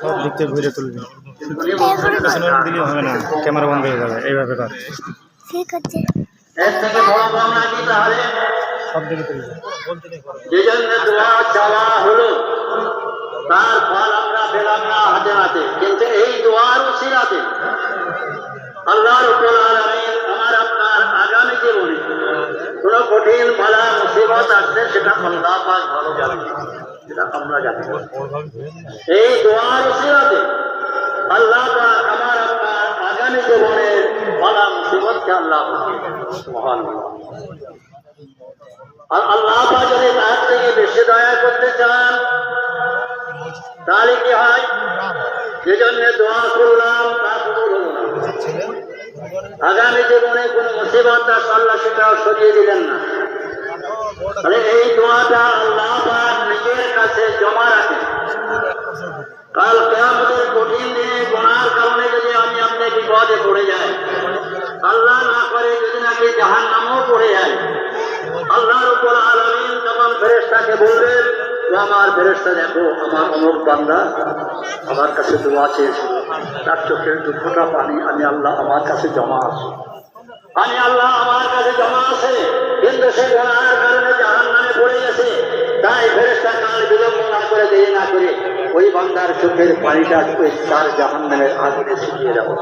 সব দিক থেকে ঘুরে তুলবি, পেছনে দিলেও হবে না, ক্যামেরা বন্ধ হয়ে যাবে। এইভাবে কর, ঠিক আছে। সব দিকে তুলবি। যে জন্য দোয়া চাওয়া হলো তার ফল আমরা পেলাম না হাতে হাতে, কিন্তু এই দোয়ার উসিলাতে আল্লাহ রাব্বুল আলামিন আমার আপনার আগামী জীবনে কোন কঠিন বালা মুসিবত আসলে সেটা আল্লাহ পাক ভালো জানেন, সেটা আমরা জানি। এই দোয়ার উসিলাতে আল্লাহ পাক আমার আপনার আগামী জীবনের বালা মুসিবতকে আল্লাহ মহান আর আল্লাহ পাক যদি তার থেকে বেশি দয়া করতে চান তাহলে কি হয়? যে জন্য দোয়া করলাম তা কবুল হলো না, আগামী জীবনে কোন মুসিবত আল্লাহ সেটাও সরিয়ে দিলেন না। তাহলে এই দোয়াটা আল্লাহ পাক নিজের কাছে জমা রাখেন। কাল কিয়ামতের কঠিন দিনে গুনার কারণে যদি আমি আপনি বিপদে পড়ে যাই, আল্লাহ না করে যদি নাকি জাহান্নামেও পড়ে যায়, আল্লাহ রাব্বুল আলামিন তখন ফেরেশতাকে বলবেন, ও আমার ফেরেশতা দেখো আমার অমুক বান্দা আমার কাছে দোয়া চেয়েছিল, তার চোখের দুঃখটা পানি আমি আল্লাহ আমার কাছে জমা আছে, আমি আল্লাহ আমার কাছে জমা আছে, কিন্তু সে গুনার কারণে জাহান্নামে পড়ে গেছে। তাই ফেরেশতা কাল বিলম্ব না করে দেরি না করে ওই বান্দার চোখের পানিটা তার জাহান্নামের আগুনে ছিটিয়ে দেওয়া।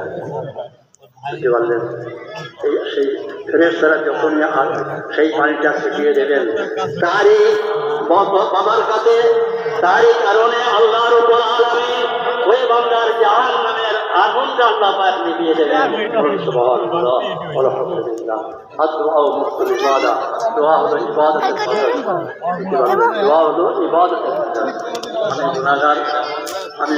বুঝতে পারলেন? সেই ফেরেশতারা যখনই সেই পানিটা ছিটিয়ে দেবেন তারই বাবার কাছে, তারই কারণে আল্লাহ রাব্বুল আলামিন ওই বান্দার জাহান্নামের আগুনটা আল্লাহ পাক নিভিয়ে দেবেন। সুবহানাল্লাহ, আলহামদুলিল্লাহ। দোয়া মুস্তাজাবা, দোয়া হলো ইবাদতের ফজল, দোয়া হলো ইবাদতের ফজল। আমি গুনাহগার, আমি